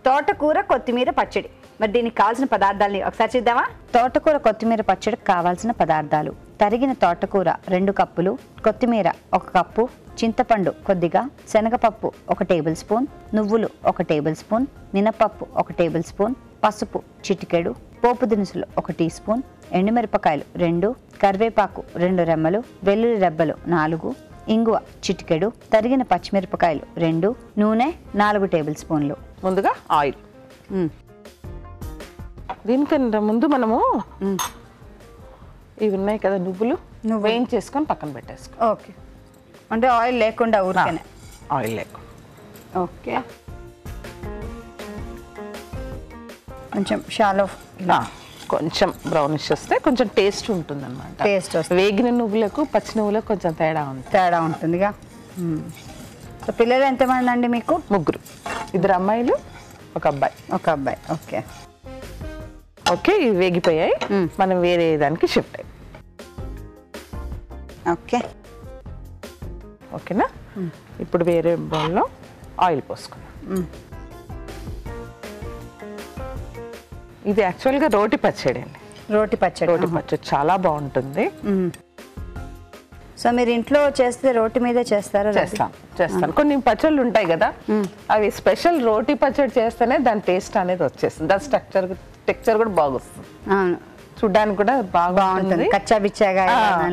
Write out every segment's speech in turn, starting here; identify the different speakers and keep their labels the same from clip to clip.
Speaker 1: తోటకూర కొత్తిమీర పచ్చడి. మరి దీనికి కావాల్సిన పదార్థాలని ఒకసారి చూద్దామా? తోటకూర కొత్తిమీర పచ్చడికి కావాల్సిన పదార్థాలు: తరిగిన తోటకూర 2 కప్పులు, కొత్తిమీర 1 కప్పు, చింతపండు కొద్దిగా, శనగపప్పు 1 టేబుల్ స్పూన్, నువ్వులు 1 టేబుల్ స్పూన్, మినపప్పు 1 టేబుల్ స్పూన్, పసుపు చిటికెడు, పోపు దినుసులు 1 టీ స్పూన్, ఎండుమిరపకాయలు 2, కరివేపాకు 2 రెమ్మలు, వెల్లుల్లి రెబ్బలు 4, ఇంగువ చిటికెడు, తరిగిన పచ్చిమిరపకాయలు 2, నూనె 4 టేబుల్ స్పూన్లు.
Speaker 2: ముందుగా ఆయిల్. దీనికన్నా ముందు మనము ఇవి ఉన్నాయి కదా నువ్వులు వేయించేసుకొని పక్కన పెట్టేసుకో.
Speaker 1: ఓకే, అంటే ఆయిల్ లేకుండా ఊరికేనే?
Speaker 2: ఆయిల్ లేకుండా.
Speaker 1: ఓకే, కొంచెం షాలో
Speaker 2: కొంచెం బ్రౌనిష్ వస్తే కొంచెం టేస్ట్ ఉంటుంది అనమాట.
Speaker 1: టేస్ట్ వస్తుంది.
Speaker 2: వేగిన నువ్వులకు పచ్చి నువ్వులకు కొంచెం తేడా ఉంటుందిగా. సో పిల్లలు ఎంతమంది అండి మీకు? 3, 2 అమ్మాయిలు 1 అబ్బాయి.
Speaker 1: 1 అబ్బాయి. ఓకే
Speaker 2: ఓకే, ఇవి వేగిపోయాయి. మనం వేరే దానికి షిఫ్ట్ అయ్యి.
Speaker 1: ఓకే
Speaker 2: ఓకేనా? ఇప్పుడు వేరే బౌల్లో ఆయిల్ పోసుకున్నాం. ఇది యాక్చువల్గా రోటి పచ్చడి అండి.
Speaker 1: రోటి పచ్చడి
Speaker 2: చాలా బాగుంటుంది.
Speaker 1: సో మీరు ఇంట్లో చేస్తే రోటి మీదే చేస్తారా?
Speaker 2: చేస్తాను. కొన్ని పచ్చళ్ళు ఉంటాయి కదా, అవి స్పెషల్ రోటి పచ్చడి చేస్తేనే దాని టేస్ట్ అనేది వచ్చేస్తుంది. దాని టెక్స్చర్ కూడా బాగొస్తుంది.
Speaker 1: అవును,
Speaker 2: చూడ్డానికి కూడా బాగుంటుంది.
Speaker 1: కచ్చా బిచ్చాగా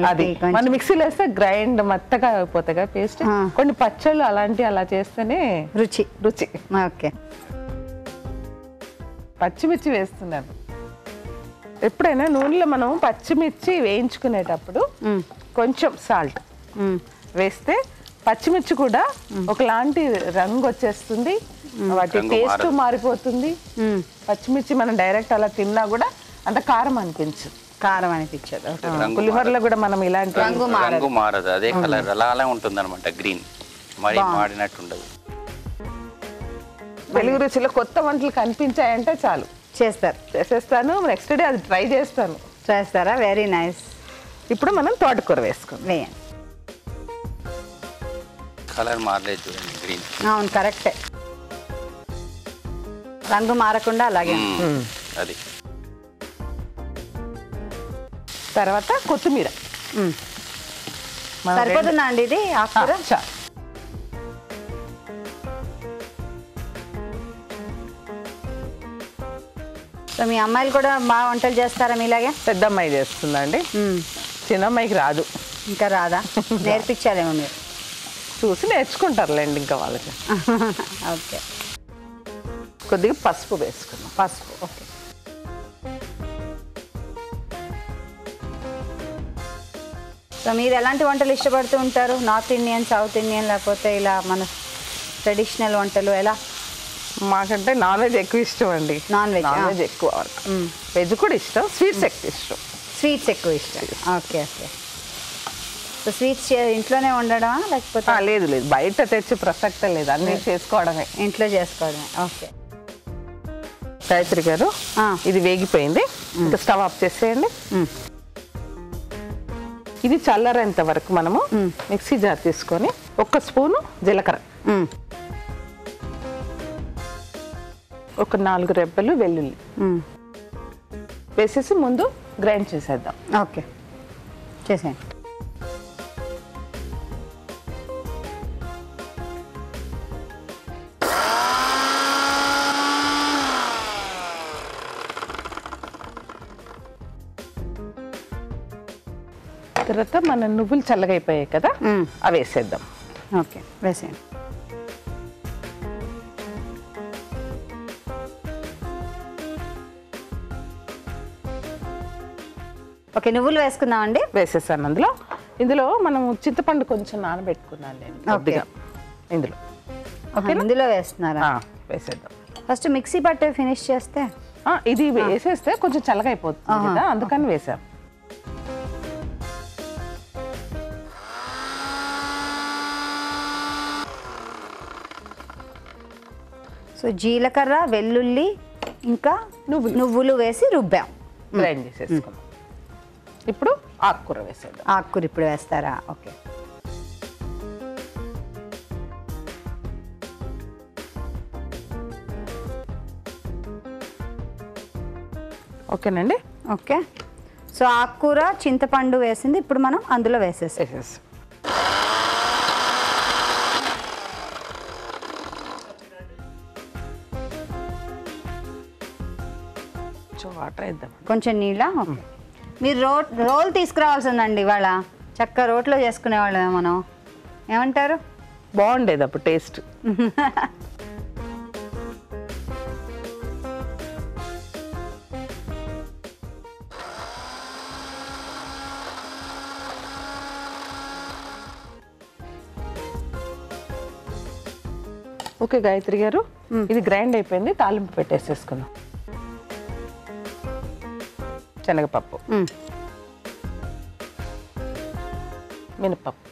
Speaker 2: అది మన మిక్సీలో వేస్తే గ్రైండ్ మెత్తగా అయిపోతాయి కదా పేస్ట్. కొన్ని పచ్చళ్ళు అలా చేస్తేనే
Speaker 1: రుచి. ఓకే,
Speaker 2: పచ్చిమిర్చి వేస్తున్నాను. ఎప్పుడైనా నూనెలో మనం పచ్చిమిర్చి వేయించుకునేటప్పుడు కొంచెం సాల్ట్ వేస్తే పచ్చిమిర్చి కూడా ఒకలాంటి రంగు వచ్చేస్తుంది, వాటి టేస్ట్ మారిపోతుంది. పచ్చిమిర్చి మనం డైరెక్ట్ అలా తిన్నా కూడా అంత కారం అనిపించదు. పులిహోరలో కూడా మనం ఇలాంటి
Speaker 3: రంగు మారదు, అదే కలర్ అలా ఉంటుంది అనమాట. గ్రీన్ మరి మాడినట్టు ఉండదు.
Speaker 2: వెలుగు రుచిలో కొత్త వంటలు కనిపించాయంటే చాలు చేసేస్తాను. నెక్స్ట్ డే అది ట్రై చేస్తారా?
Speaker 1: Very nice.
Speaker 2: ఇప్పుడు మనం తోటకూర వేసుకుందాం.
Speaker 3: కలర్ మారలేదు చూడండి, గ్రీన్.
Speaker 1: అవును, కరెక్టే, రంగు మారకుండా అలాగే.
Speaker 3: అది
Speaker 2: తర్వాత కొత్తిమీర
Speaker 1: సరిపోతుందా అండి ఇది ఆకుకూర? సో మీ అమ్మాయిలు కూడా బాగా వంటలు చేస్తారా మీలాగే?
Speaker 2: పెద్ద అమ్మాయి చేస్తుందండి, చిన్న అమ్మాయికి రాదు.
Speaker 1: ఇంకా రాదా? నేర్పించాలేమో మీరు?
Speaker 2: చూసి నేర్చుకుంటారులేండి ఇంకా వాళ్ళకి.
Speaker 1: ఓకే,
Speaker 2: కొద్దిగా పసుపు వేసుకున్నాం.
Speaker 1: ఓకే. సో మీరు ఎలాంటి వంటలు ఇష్టపడుతూ ఉంటారు? నార్త్ ఇండియన్, సౌత్ ఇండియన్, లేకపోతే ఇలా మన ట్రెడిషనల్ వంటలు ఎలా?
Speaker 2: మాకంటే నాన్ వెజ్ ఎక్కువ ఇష్టం అండి.
Speaker 1: నాన్ వెజ్
Speaker 2: ఎక్కువ. వెజ్ కూడా ఇష్టం, స్వీట్స్ ఎక్కువ ఇష్టం.
Speaker 1: ఓకే. సో స్వీట్స్ ఇంట్లోనే వండడమా లేకపోతే?
Speaker 2: లేదు, బయట తెచ్చి ప్రసక్తే లేదు, అన్నీ చేసుకోవడమే,
Speaker 1: ఇంట్లో చేసుకోవడమే. ఓకే
Speaker 2: గాయత్రి గారు, ఇది వేగిపోయింది, ఇంకా స్టవ్ ఆఫ్ చేసేయండి. ఇది చల్లరేంత వరకు మనము మిక్సీ జార్ తీసుకొని 1 స్పూను జీలకర్ర, 4 రెబ్బలు వెల్లుల్లి వేసేసి ముందు గ్రైండ్ చేసేద్దాం.
Speaker 1: ఓకే, చేసేయండి.
Speaker 2: తర్వాత మన నువ్వులు చల్లగా అయిపోయాయి కదా, అవి వేసేద్దాం.
Speaker 1: ఓకే, వేసేయండి. ఓకే, నువ్వులు వేసుకుందామండి.
Speaker 2: వేసేసాను. ఇందులో మనం చింతపండు కొంచెం నానబెట్టుకున్నాను నేను కొద్దిగా.
Speaker 1: ఇందులో వేస్తున్నారా?
Speaker 2: వేసేద్దాం.
Speaker 1: ఫస్ట్ మిక్సీ పట్టే ఫినిష్ చేస్తే
Speaker 2: ఇది వేసేస్తే కొంచెం చల్లగా అయిపోతుంది కదా, అందుకని వేసాం.
Speaker 1: సో జీలకర్ర, వెల్లుల్లి, ఇంకా నువ్వులు వేసి రుబ్బాం,
Speaker 2: గ్రైండ్ చేసేసుకున్నాం. ఇప్పుడు ఆకుకూర వేసేద్దాం.
Speaker 1: ఆకుకూర ఇప్పుడు వేస్తారా? ఓకే.
Speaker 2: ఓకేనండి.
Speaker 1: ఓకే, సో ఆకుకూర చింతపండు వేసింది ఇప్పుడు మనం అందులో వేసేస్తాం.
Speaker 2: వాటర్ వేద్దాం.
Speaker 1: కొంచెం నీళ్ళ. మీరు రోల్ తీసుకురావాల్సిందండి ఇవాళ. చక్కగా రోట్లో చేసుకునేవాళ్ళం మనం. ఏమంటారు?
Speaker 2: బాగుండేది అప్పుడు టేస్ట్. ఓకే గాయత్రి గారు, ఇది గ్రైండ్ అయిపోయింది. తాలింపు పెట్టేసేసుకుందాం. శనగపప్పు,
Speaker 1: మినపప్పు,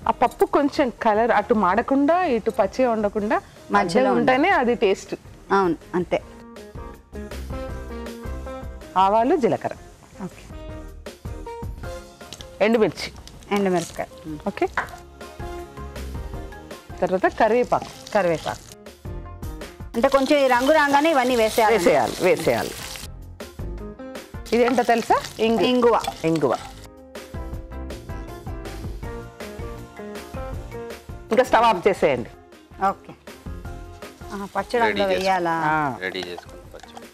Speaker 2: ఆ పప్పు కొంచెం కలర్ అటు మాడకుండా ఇటు పచ్చిగా ఉండకుండా మధ్యలో ఉంటేనే అది టేస్ట్.
Speaker 1: అవును, అంతే.
Speaker 2: ఆవాలు, జీలకర్ర,
Speaker 1: ఓకే,
Speaker 2: ఎండుమిరపకాయ, ఓకే. తర్వాత కరివేపాకు
Speaker 1: అంటే కొంచెం ఈ రంగు రాగానే ఇవన్నీ
Speaker 2: వేసేయాలి. ఇదేంటో తెలుసా? ఇంగువ. ఇంకా స్టవ్ ఆఫ్ చేసేయండి.
Speaker 1: ఓకే, పచ్చడి అందులో వేయాలా?
Speaker 3: రెడీ చేసుకున్న పచ్చడి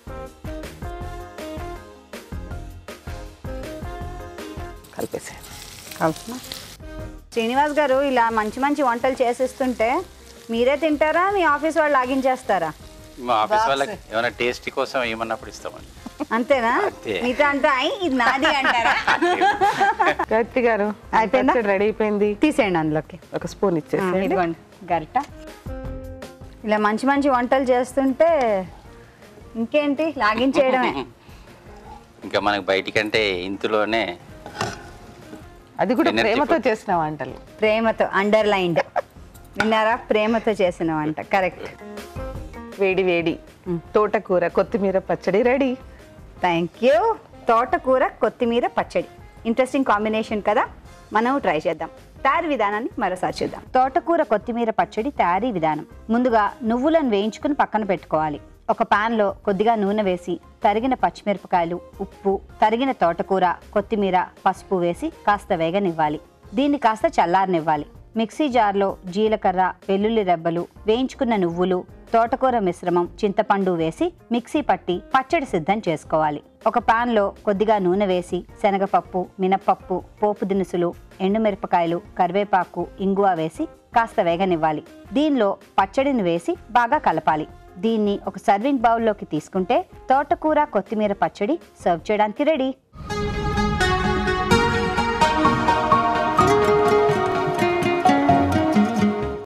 Speaker 2: కలిపేసేయండి.
Speaker 1: శ్రీనివాస్ గారు, ఇలా మంచి మంచి వంటలు చేసిస్తుంటే మీరే తింటారా, మీ ఆఫీస్ వాళ్ళు లాగించేస్తారా?
Speaker 3: మా ఆఫీస్ వాళ్ళకి ఏమైనా టేస్ట్ కోసం ఏమన్నప్పుడు ఇస్తామండి.
Speaker 1: అంతేనా? మీతో అంటే ఇది నాది అంటారా?
Speaker 2: గాయత్రి గారు,
Speaker 1: అయిపోయిందా?
Speaker 2: రెడీ అయిపోయింది.
Speaker 1: తీసేయండి అందులోకి.
Speaker 2: ఒక స్పూన్ ఇచ్చేసి.
Speaker 1: ఇదిగోండి గరిట. ఇలా మంచి మంచి వంటలు చేస్తుంటే ఇంకేంటి, లాగించేయడమే.
Speaker 3: ఇంకా మనకు బయటికంటే ఇందులోనే.
Speaker 2: అది కూడా ప్రేమతో చేసిన వంటలు.
Speaker 1: ప్రేమతో, అండర్లైన్డ్. విన్నారా? ప్రేమతో చేసిన వంట. కరెక్ట్.
Speaker 2: వేడి తోటకూర కొత్తిమీర పచ్చడి రెడీ.
Speaker 1: Thank you. తోటకూర కొత్తిమీర పచ్చడి ఇంట్రెస్టింగ్ కాంబినేషన్ కదా. మనం ట్రై చేద్దాం. తయారీ విధానాన్ని మరోసారి చూద్దాం. తోటకూర కొత్తిమీర పచ్చడి తయారీ విధానం. ముందుగా నువ్వులను వేయించుకుని పక్కన పెట్టుకోవాలి. ఒక పాన్లో కొద్దిగా నూనె వేసి తరిగిన పచ్చిమిరపకాయలు, ఉప్పు, తరిగిన తోటకూర, కొత్తిమీర, పసుపు వేసి కాస్త వేగనివ్వాలి. దీన్ని కాస్త చల్లారనివ్వాలి. మిక్సీ జార్లో జీలకర్ర, వెల్లుల్లి రెబ్బలు, వేయించుకున్న నువ్వులు, తోటకూర మిశ్రమం, చింతపండు వేసి మిక్సీ పట్టి పచ్చడి సిద్ధం చేసుకోవాలి. ఒక పాన్లో కొద్దిగా నూనె వేసి శనగపప్పు, మినపప్పు, పోపు దినుసులు, ఎండుమిరపకాయలు, కరివేపాకు, ఇంగువ వేసి కాస్త వేగనివ్వాలి. దీనిలో పచ్చడిని వేసి బాగా కలపాలి. దీన్ని ఒక సర్వింగ్ బౌల్లోకి తీసుకుంటే తోటకూర కొత్తిమీర పచ్చడి సర్వ్ చేయడానికి రెడీ.